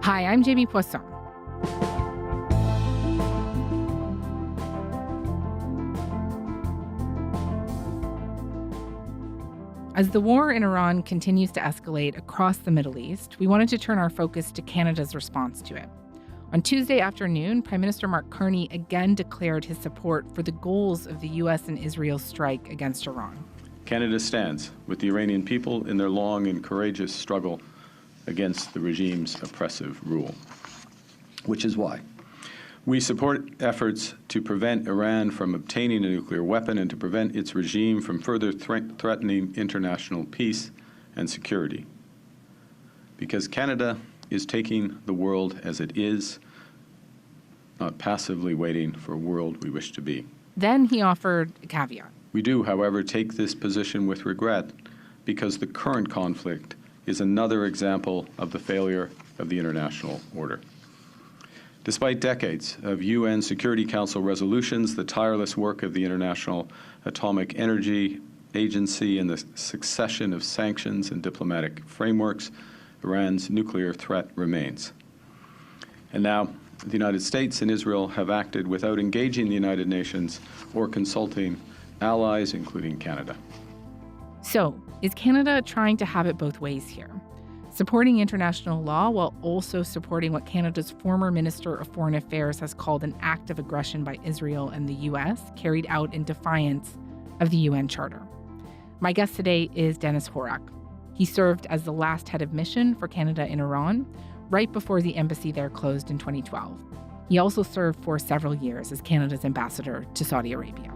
Hi, I'm Jamie Poisson. As the war in Iran continues to escalate across the Middle East, we wanted to turn our focus to Canada's response to it. On Tuesday afternoon, Prime Minister Mark Carney again declared his support for the goals of the U.S. and Israel's strike against Iran. Canada stands with the Iranian people in their long and courageous struggle against the regime's oppressive rule, which is why we support efforts to prevent Iran from obtaining a nuclear weapon and to prevent its regime from further threatening international peace and security. Because Canada is taking the world as it is, not passively waiting for a world we wish to be. Then he offered a caveat. We do, however, take this position with regret because the current conflict is another example of the failure of the international order. Despite decades of UN Security Council resolutions, the tireless work of the International Atomic Energy Agency, and the succession of sanctions and diplomatic frameworks, Iran's nuclear threat remains. And now, the United States and Israel have acted without engaging the United Nations or consulting allies, including Canada. So, is Canada trying to have it both ways here? Supporting international law while also supporting what Canada's former Minister of Foreign Affairs has called an act of aggression by Israel and the U.S., carried out in defiance of the UN Charter. My guest today is Dennis Horak. He served as the last head of mission for Canada in Iran, right before the embassy there closed in 2012. He also served for several years as Canada's ambassador to Saudi Arabia.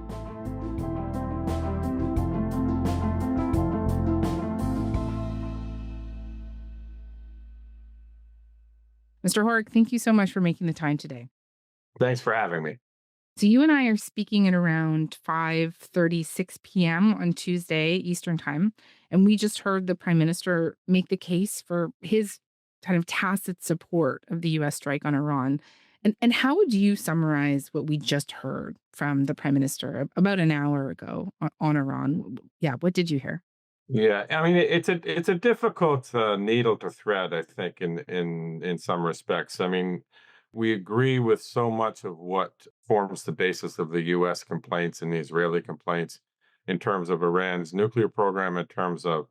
Mr. Horak, thank you so much for making the time today. Thanks for having me. So you and I are speaking at around 5:36 p.m. on Tuesday Eastern Time, and we just heard the Prime Minister make the case for his kind of tacit support of the U.S. strike on Iran. And how would you summarize what we just heard from the Prime Minister about an hour ago on Iran? Yeah, what did you hear? Yeah, I mean it's a difficult needle to thread, I think, in some respects. I mean, we agree with so much of what forms the basis of the U.S. complaints and the Israeli complaints in terms of Iran's nuclear program, in terms of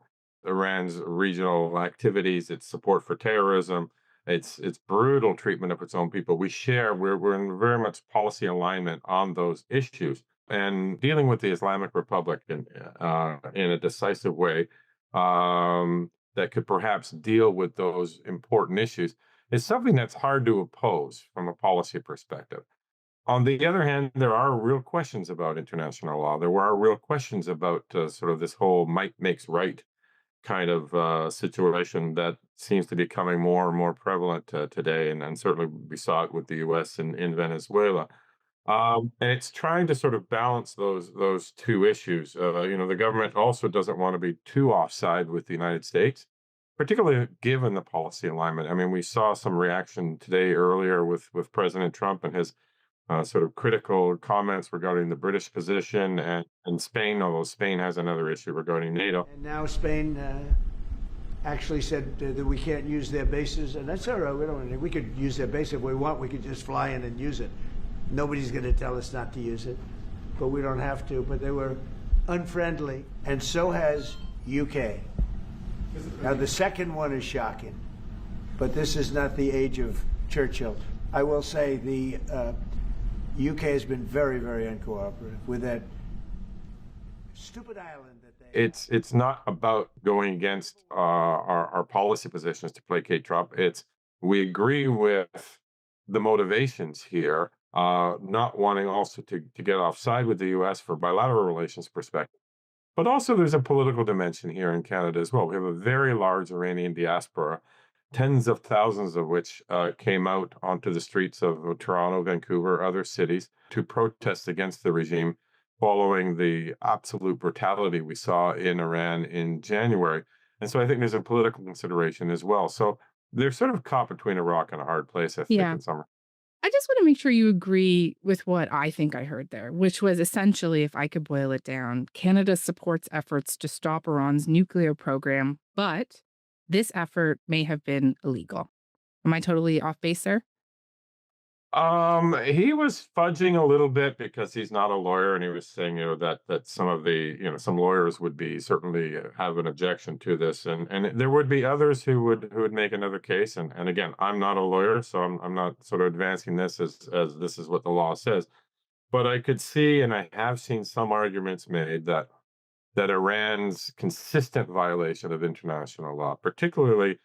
Iran's regional activities, its support for terrorism, its brutal treatment of its own people. We're in very much policy alignment on those issues. And dealing with the Islamic Republic in a decisive way that could perhaps deal with those important issues is something that's hard to oppose from a policy perspective. On the other hand, there are real questions about international law. There are real questions about sort of this whole might makes right kind of situation that seems to be becoming more and more prevalent today. And certainly we saw it with the U.S. in Venezuela. And it's trying to sort of balance those two issues. The government also doesn't want to be too offside with the United States, particularly given the policy alignment. I mean, we saw some reaction today earlier with President Trump and his sort of critical comments regarding the British position and Spain, although Spain has another issue regarding NATO. And now Spain actually said that we can't use their bases, and that's all right. We could use their base if we want. We could just fly in and use it. Nobody's going to tell us not to use it, but we don't have to. But they were unfriendly, and so has UK. Now, the second one is shocking, but this is not the age of Churchill. I will say the UK has been very, very uncooperative with that stupid island that they It's not about going against our policy positions to placate Trump. We agree with the motivations here. Not wanting also to get offside with the U.S. for bilateral relations perspective. But also there's a political dimension here in Canada as well. We have a very large Iranian diaspora, tens of thousands of which came out onto the streets of Toronto, Vancouver, other cities to protest against the regime following the absolute brutality we saw in Iran in January. And so I think there's a political consideration as well. So they're sort of caught between a rock and a hard place, I think, in summer. I just want to make sure you agree with what I think I heard there, which was essentially, if I could boil it down, Canada supports efforts to stop Iran's nuclear program, but this effort may have been illegal. Am I totally off base there? He was fudging a little bit because he's not a lawyer, and he was saying, that some of the, some lawyers would be certainly have an objection to this, and there would be others who would make another case. And again, I'm not a lawyer, so I'm not sort of advancing this as this is what the law says. But I could see, and I have seen some arguments made that Iran's consistent violation of international law, particularly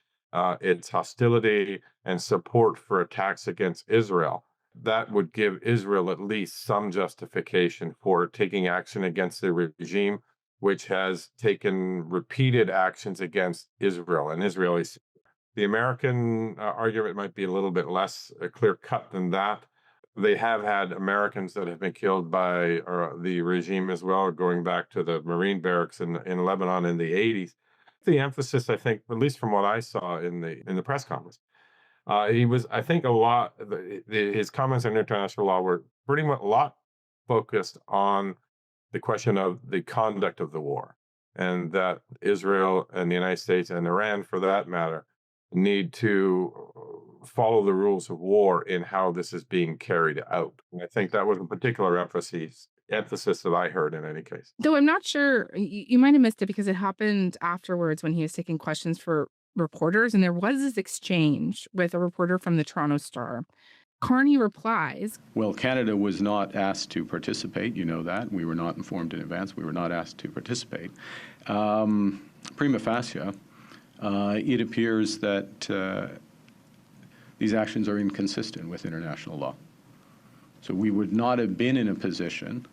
its hostility and support for attacks against Israel, that would give Israel at least some justification for taking action against the regime, which has taken repeated actions against Israel and Israelis. The American argument might be a little bit less clear cut than that. They have had Americans that have been killed by the regime as well, going back to the Marine barracks in Lebanon in the 80s. The emphasis, I think, at least from what I saw in the press conference, he was, I think, his comments on international law were pretty much a lot focused on the question of the conduct of the war, and that Israel and the United States and Iran, for that matter, need to follow the rules of war in how this is being carried out. And I think that was a particular emphasis that I heard in any case. Though I'm not sure, you might have missed it because it happened afterwards when he was taking questions for reporters, and there was this exchange with a reporter from the Toronto Star. Carney replies, Well, Canada was not asked to participate. You know that. We were not informed in advance. We were not asked to participate. Prima facie, it appears that these actions are inconsistent with international law. So we would not have been in a position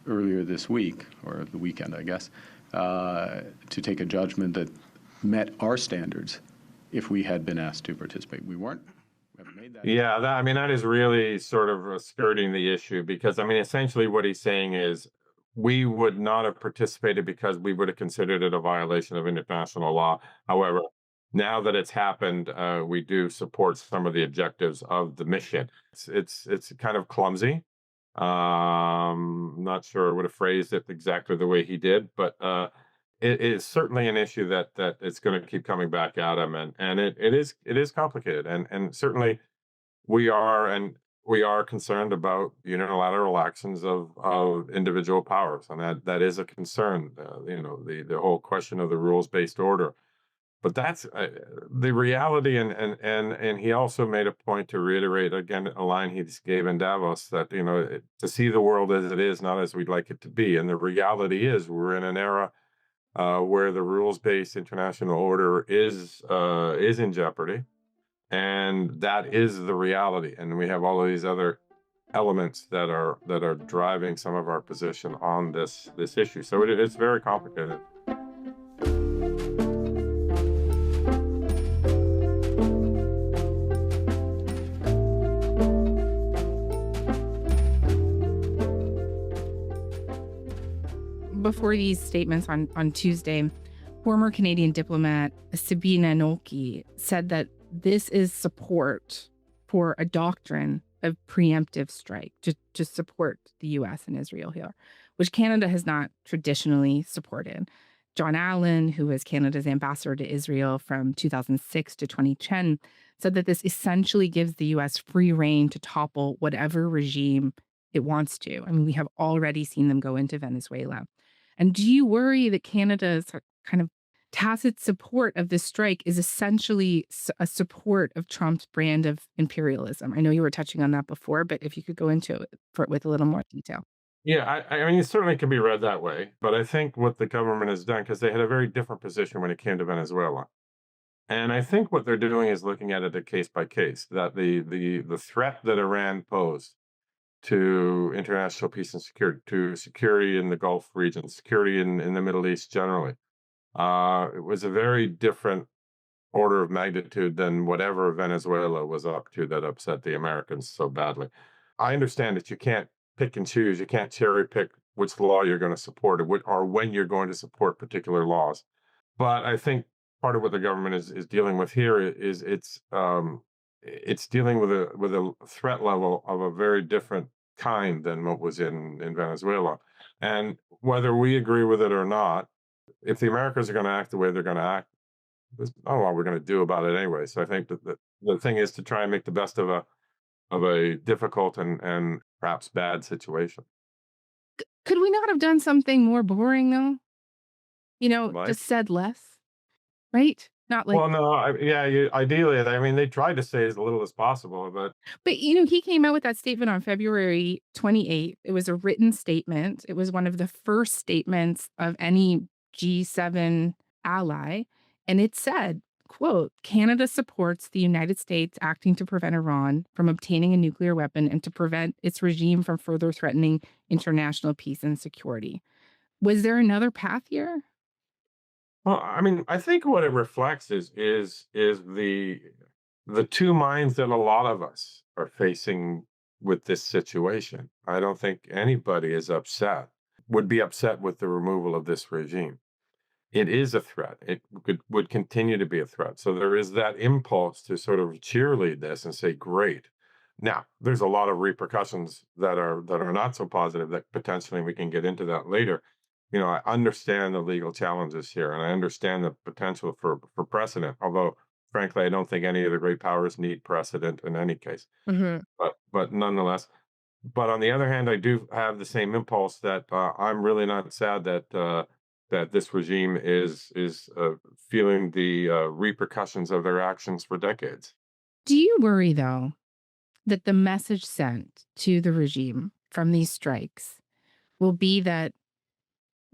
earlier this week, or the weekend, I guess, to take a judgment that met our standards if we had been asked to participate. We weren't. We haven't made that. Yeah, that is really sort of skirting the issue, because, essentially what he's saying is we would not have participated because we would have considered it a violation of international law. However, now that it's happened, we do support some of the objectives of the mission. It's kind of clumsy. Not sure I would have phrased it exactly the way he did, but it is certainly an issue that it's going to keep coming back at him, and it is complicated, and certainly we are concerned about unilateral actions of individual powers, and that is a concern. The whole question of the rules-based order. But that's the reality, and he also made a point to reiterate again a line he gave in Davos that to see the world as it is, not as we'd like it to be. And the reality is we're in an era where the rules-based international order is in jeopardy, and that is the reality. And we have all of these other elements that are driving some of our position on this issue. So it's very complicated. Before these statements on Tuesday, former Canadian diplomat Sabina Noki said that this is support for a doctrine of preemptive strike to support the U.S. and Israel here, which Canada has not traditionally supported. John Allen, who was Canada's ambassador to Israel from 2006 to 2010, said that this essentially gives the U.S. free rein to topple whatever regime it wants to. We have already seen them go into Venezuela. And do you worry that Canada's kind of tacit support of this strike is essentially a support of Trump's brand of imperialism? I know you were touching on that before, but if you could go into it with a little more detail. Yeah, it certainly can be read that way. But I think what the government has done, because they had a very different position when it came to Venezuela. And I think what they're doing is looking at it a case by case, that the threat that Iran posed to international peace and security, to security in the Gulf region, security in the Middle East generally, it was a very different order of magnitude than whatever Venezuela was up to that upset the Americans so badly. I understand that you can't pick and choose, you can't cherry pick which law you're going to support or when you're going to support particular laws. But I think part of what the government is dealing with here is it's dealing with a threat level of a very different kind than what was in Venezuela. And whether we agree with it or not, if the Americans are going to act the way they're going to act, there's not a lot we're going to do about it anyway. So I think that the thing is to try and make the best of a difficult and perhaps bad situation. Could we not have done something more boring though? Like, Just said less, right? Not like, well, no, yeah, ideally, I mean, they tried to say as little as possible, but but he came out with that statement on February 28th. It was a written statement. It was one of the first statements of any G7 ally. And it said, quote, Canada supports the United States acting to prevent Iran from obtaining a nuclear weapon and to prevent its regime from further threatening international peace and security. Was there another path here? well, I mean, I think what it reflects is the two minds that a lot of us are facing with this situation. I don't think anybody is upset, would be upset with the removal of this regime. It is a threat. It would continue to be a threat. So there is that impulse to sort of cheerlead this and say, "Great." Now, there's a lot of repercussions that are not so positive that potentially we can get into that later. I understand the legal challenges here, and I understand the potential for precedent. Although, frankly, I don't think any of the great powers need precedent in any case. Mhm. But nonetheless, but on the other hand, I do have the same impulse that I'm really not sad that this regime is feeling the repercussions of their actions for decades. Do you worry, though, that the message sent to the regime from these strikes will be that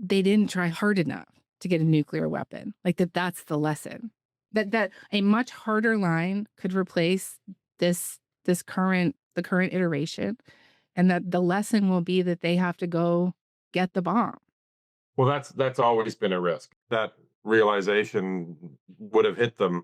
they didn't try hard enough to get a nuclear weapon? Like that's the lesson. That a much harder line could replace this current iteration, and that the lesson will be that they have to go get the bomb. Well, that's always been a risk. That realization would have hit them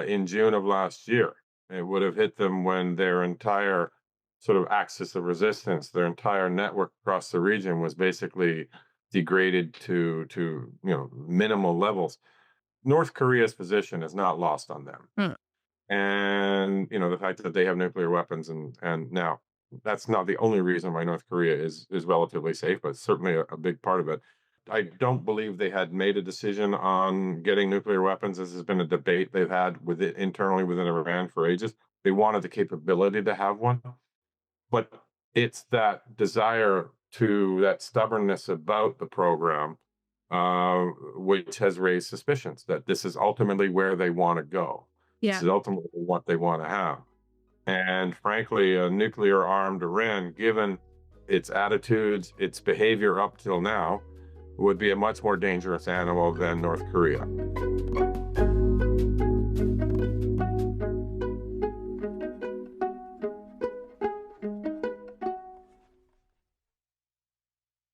in June of last year. It would have hit them when their entire sort of axis of resistance, their entire network across the region was basically degraded to minimal levels. North Korea's position is not lost on them. Hmm. And the fact that they have nuclear weapons, and now that's not the only reason why North Korea is relatively safe, but certainly a big part of it. I don't believe they had made a decision on getting nuclear weapons. This has been a debate they've had with it internally within Iran for ages. They wanted the capability to have one, but it's that desire to that stubbornness about the program, which has raised suspicions that this is ultimately where they want to go. This Yeah. is ultimately what they want to have. And frankly, a nuclear armed Iran, given its attitudes, its behavior up till now, would be a much more dangerous animal than North Korea.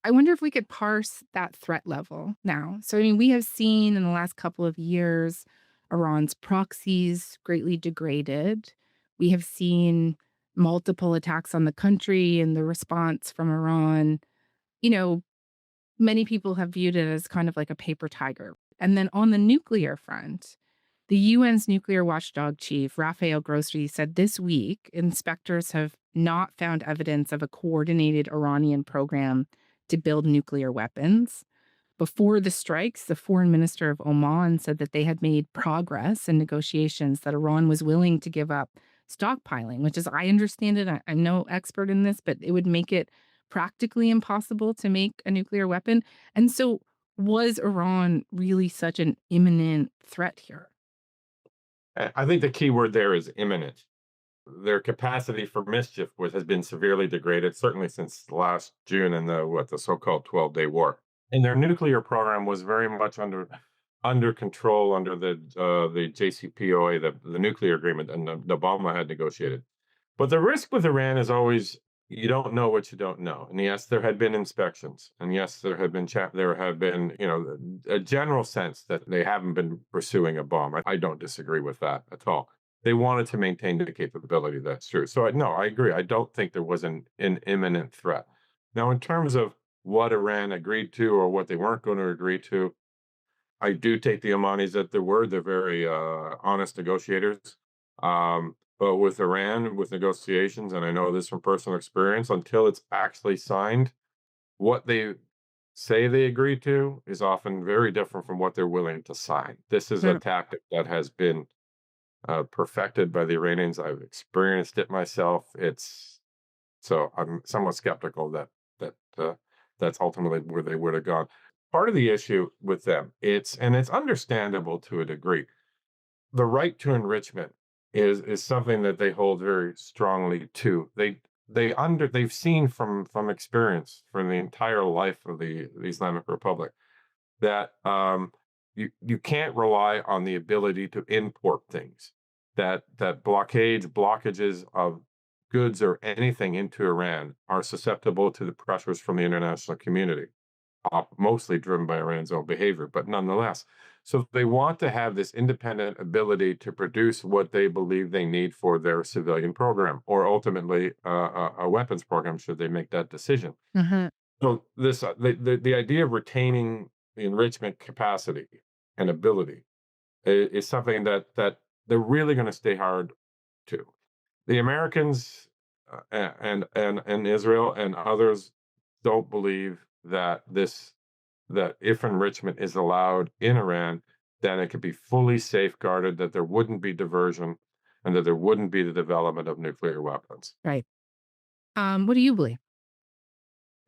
I wonder if we could parse that threat level now. So, I mean, we have seen in the last couple of years Iran's proxies greatly degraded. We have seen multiple attacks on the country and the response from Iran. You know, Many people have viewed it as kind of like a paper tiger. And then on the nuclear front, the UN's nuclear watchdog chief, Rafael Grossi, said this week inspectors have not found evidence of a coordinated Iranian program to build nuclear weapons. Before the strikes, the foreign minister of Oman said that they had made progress in negotiations, that Iran was willing to give up stockpiling, which, as I understand it, I'm no expert in this, but it would make it practically impossible to make a nuclear weapon. And so, was Iran really such an imminent threat here? I think the key word there is imminent. Their capacity for mischief has been severely degraded, certainly since last June and the so-called 12-day war. And their nuclear program was very much under control under the JCPOA, the nuclear agreement, and the Obama had negotiated. But the risk with Iran is always you don't know what you don't know. And yes, there had been inspections, and yes, there have been a general sense that they haven't been pursuing a bomb. I don't disagree with that at all. They wanted to maintain the capability. That's true. So no, I agree. I don't think there was an imminent threat. Now, in terms of what Iran agreed to or what they weren't going to agree to, I do take the Omanis at their word. They're very honest negotiators. But with Iran, with negotiations, and I know this from personal experience, until it's actually signed, what they say they agree to is often very different from what they're willing to sign. This is a Mm. tactic that has been perfected by the Iranians. I've experienced it myself. So I'm somewhat skeptical that that's ultimately where they would have gone. Part of the issue with them, it's understandable to a degree. The right to enrichment is something that they hold very strongly too. They've seen from experience from the entire life of the Islamic Republic that you can't rely on the ability to import things. That blockages of goods or anything into Iran are susceptible to the pressures from the international community, mostly driven by Iran's own behavior, but nonetheless. So they want to have this independent ability to produce what they believe they need for their civilian program, or ultimately a weapons program, should they make that decision. Mhm. So the idea of retaining the enrichment capacity and ability is something that they're really going to stay hard to. The Americans and Israel and others don't believe that if enrichment is allowed in Iran, then it could be fully safeguarded, that there wouldn't be diversion, and that there wouldn't be the development of nuclear weapons. Right. What do you believe?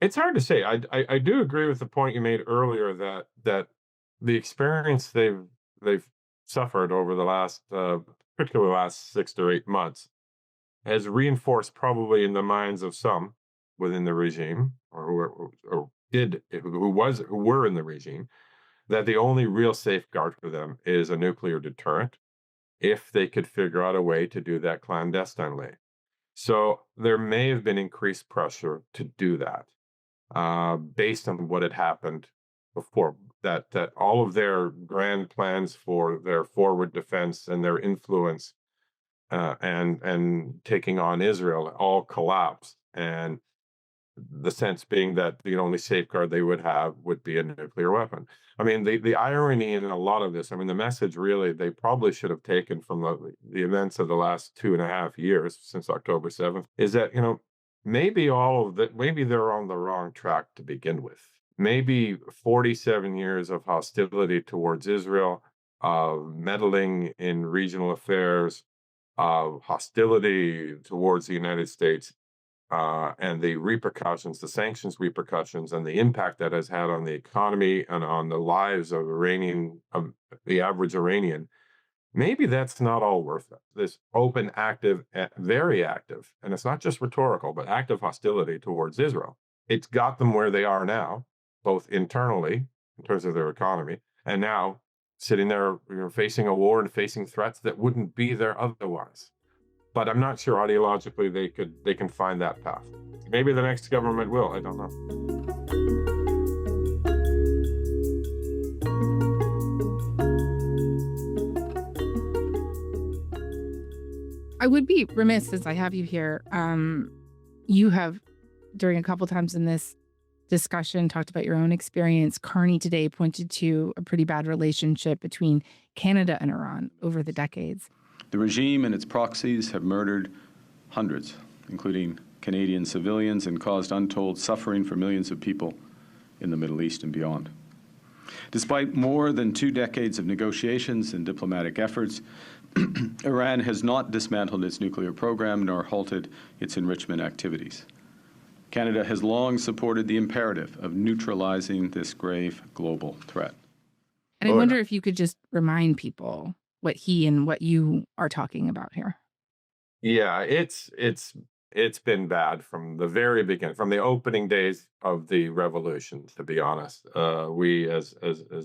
It's hard to say. I do agree with the point you made earlier that the experience they've suffered over the last, particularly the last 6 to 8 months, has reinforced probably in the minds of some within the regime, who were in the regime, that the only real safeguard for them is a nuclear deterrent, if they could figure out a way to do that clandestinely. So there may have been increased pressure to do that, based on what had happened before. That all of their grand plans for their forward defense and their influence, and taking on Israel, all collapsed, and the sense being that the only safeguard they would have would be a nuclear weapon. I mean, the irony in a lot of this, I mean, the message really they probably should have taken from the events of the last 2.5 years since October 7th, is that, maybe all of that, maybe they're on the wrong track to begin with. Maybe 47 years of hostility towards Israel, of meddling in regional affairs, of hostility towards the United States, and the repercussions, the sanctions repercussions, and the impact that has had on the economy and on the lives of the average Iranian. Maybe that's not all worth it. This open, active, very active, and it's not just rhetorical, but active hostility towards Israel. It's got them where they are now, both internally in terms of their economy, and now sitting there, facing a war and facing threats that wouldn't be there otherwise. But I'm not sure ideologically they can find that path. Maybe the next government will. I don't know. I would be remiss, as I have you here. You have, during a couple times in this discussion, talked about your own experience. Carney today pointed to a pretty bad relationship between Canada and Iran over the decades. The regime and its proxies have murdered hundreds, including Canadian civilians, and caused untold suffering for millions of people in the Middle East and beyond. Despite more than 2 decades of negotiations and diplomatic efforts, Iran has not dismantled its nuclear program nor halted its enrichment activities. Canada has long supported the imperative of neutralizing this grave global threat. And I wonder if you could just remind people what he and what you are talking about here. Yeah, it's been bad from the very beginning, from the opening days of the revolution, to be honest. We, as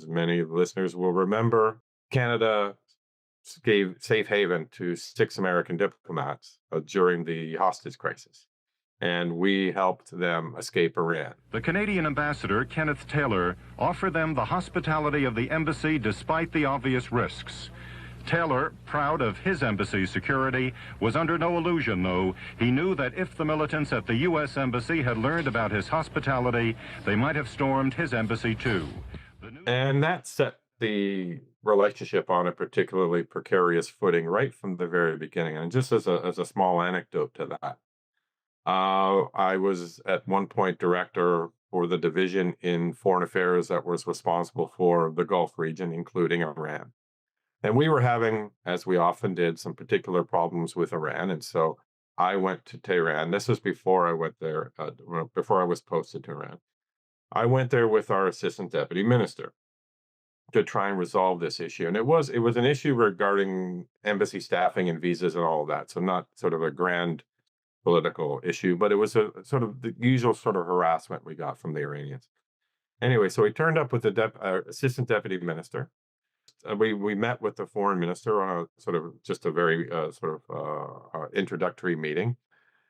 many listeners will remember, Canada gave safe haven to 6 American diplomats during the hostage crisis, and we helped them escape Iran. The Canadian ambassador, Kenneth Taylor, offered them the hospitality of the embassy despite the obvious risks. Taylor, proud of his embassy's security, was under no illusion, though. He knew that if the militants at the U.S. Embassy had learned about his hospitality, they might have stormed his embassy, too. And that set the relationship on a particularly precarious footing right from the very beginning. And just as a small anecdote to that, I was at one point director for the division in foreign affairs that was responsible for the Gulf region, including Iran. And we were having, as we often did, some particular problems with Iran. And so I went to Tehran. This was before I went there, before I was posted to Iran. I went there with our assistant deputy minister to try and resolve this issue. And it was an issue regarding embassy staffing and visas and all of that. So not sort of a grand political issue, but it was a sort of the usual sort of harassment we got from the Iranians. Anyway, so he turned up with the assistant deputy minister. We met with the foreign minister on a sort of just a very introductory meeting.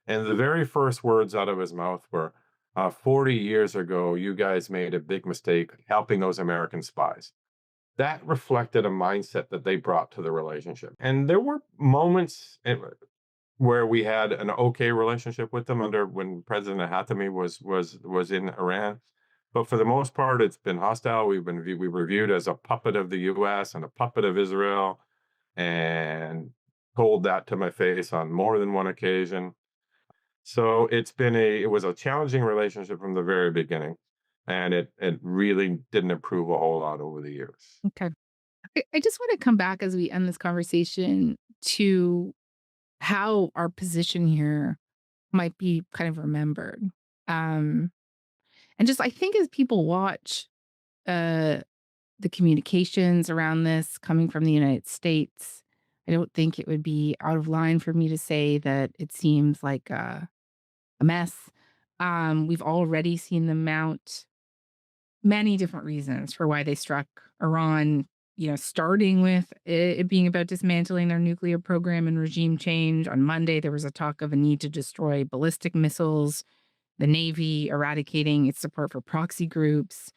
And the very first words out of his mouth were, 40 years ago, you guys made a big mistake helping those American spies. That reflected a mindset that they brought to the relationship. And there were moments where we had an okay relationship with them when President Hatami was in Iran. But for the most part, it's been hostile. We were viewed as a puppet of the U.S. and a puppet of Israel, and told that to my face on more than one occasion. So it was a challenging relationship from the very beginning, and it really didn't improve a whole lot over the years. Okay. I just want to come back as we end this conversation to how our position here might be kind of remembered. And just I think as people watch the communications around this coming from the United States, I don't think it would be out of line for me to say that it seems like a mess. We've already seen them mount many different reasons for why they struck Iran, starting with it being about dismantling their nuclear program and regime change. On Monday, there was a talk of a need to destroy ballistic missiles, the Navy eradicating its support for proxy groups.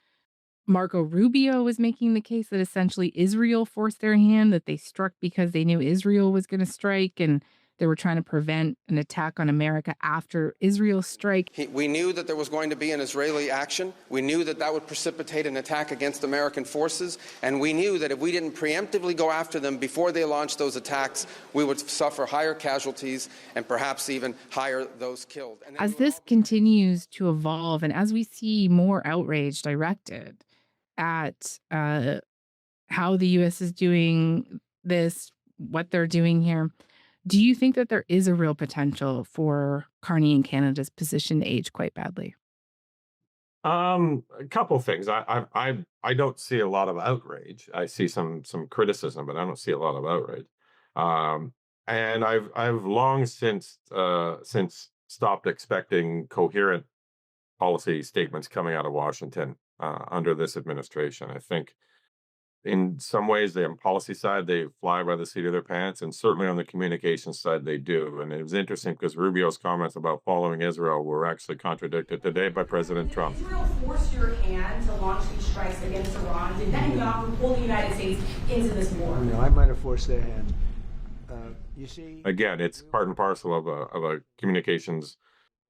Marco Rubio was making the case that essentially Israel forced their hand, that they struck because they knew Israel was going to strike, and they were trying to prevent an attack on America after Israel's strike. We knew that there was going to be an Israeli action. We knew that would precipitate an attack against American forces. And we knew that if we didn't preemptively go after them before they launched those attacks, we would suffer higher casualties and perhaps even higher those killed. As this continues to evolve, and as we see more outrage directed at how the U.S. is doing this, what they're doing here, do you think that there is a real potential for Carney and Canada's position to age quite badly? A couple things. I don't see a lot of outrage. I see some criticism, but I don't see a lot of outrage. And I've long since stopped expecting coherent policy statements coming out of Washington under this administration. I think in some ways, on policy side, they fly by the seat of their pants, and certainly on the communication side, they do. And it was interesting because Rubio's comments about following Israel were actually contradicted today by President Trump. Did Israel force your hand to launch these strikes against Iran? Did Netanyahu pull the United States into this war? No, I might have forced their hand. You see, again, it's part and parcel of a communications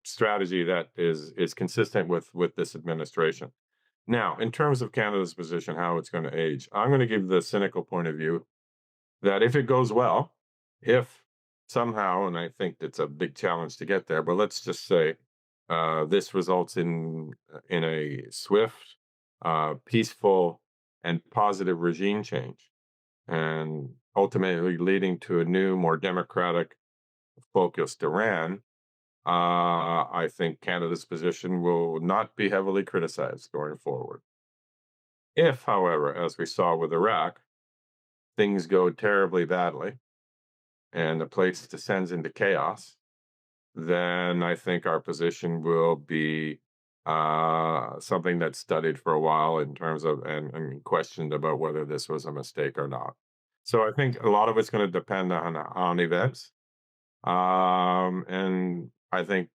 strategy that is consistent with this administration. Now, in terms of Canada's position, how it's going to age, I'm going to give the cynical point of view that if it goes well, if somehow, and I think it's a big challenge to get there, but let's just say this results in a swift, peaceful, and positive regime change, and ultimately leading to a new, more democratic focused Iran, I think Canada's position will not be heavily criticized going forward. If, however, as we saw with Iraq, things go terribly badly and the place descends into chaos, then I think our position will be something that's studied for a while in terms of and questioned about whether this was a mistake or not. So I think a lot of it's going to depend on events. And I think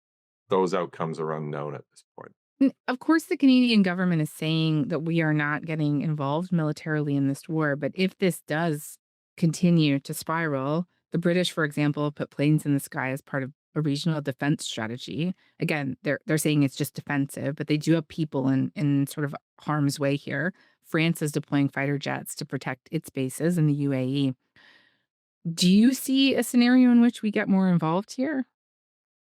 those outcomes are unknown at this point. Of course, the Canadian government is saying that we are not getting involved militarily in this war. But if this does continue to spiral, the British, for example, put planes in the sky as part of a regional defense strategy. Again, they're saying it's just defensive, but they do have people in sort of harm's way here. France is deploying fighter jets to protect its bases in the UAE. Do you see a scenario in which we get more involved here?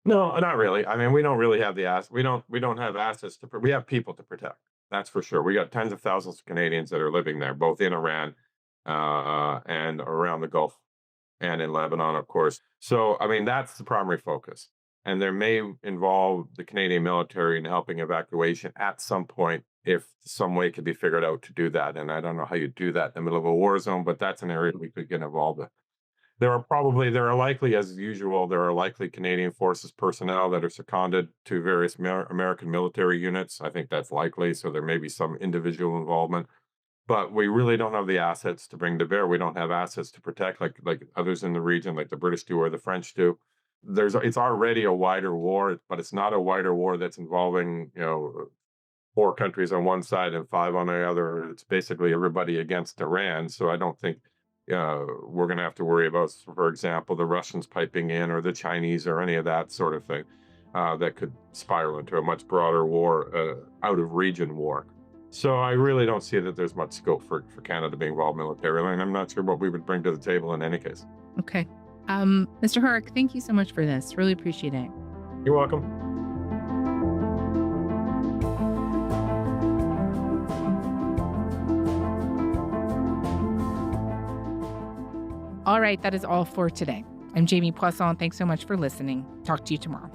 No, not really. I mean, we don't really have we don't have assets we have people to protect. That's for sure. We got tens of thousands of Canadians that are living there, both in Iran and around the Gulf and in Lebanon, of course. So, I mean, that's the primary focus. And there may involve the Canadian military in helping evacuation at some point if some way could be figured out to do that. And I don't know how you do that in the middle of a war zone, but that's an area we could get involved in. There are likely, as usual, there are likely Canadian Forces personnel that are seconded to various American military units. I think that's likely. So there may be some individual involvement, but we really don't have the assets to bring to bear. We don't have assets to protect like others in the region, like the British do or the French do. It's already a wider war, but it's not a wider war that's involving 4 countries on one side and 5 on the other. It's basically everybody against Iran. So I don't think we're going to have to worry about, for example, the Russians piping in or the Chinese or any of that sort of thing that could spiral into a much broader war, out of region war. So I really don't see that there's much scope for Canada to be involved militarily, and I'm not sure what we would bring to the table in any case. Okay. Mr. Horak, thank you so much for this. Really appreciate it. You're welcome. All right, that is all for today. I'm Jamie Poisson. Thanks so much for listening. Talk to you tomorrow.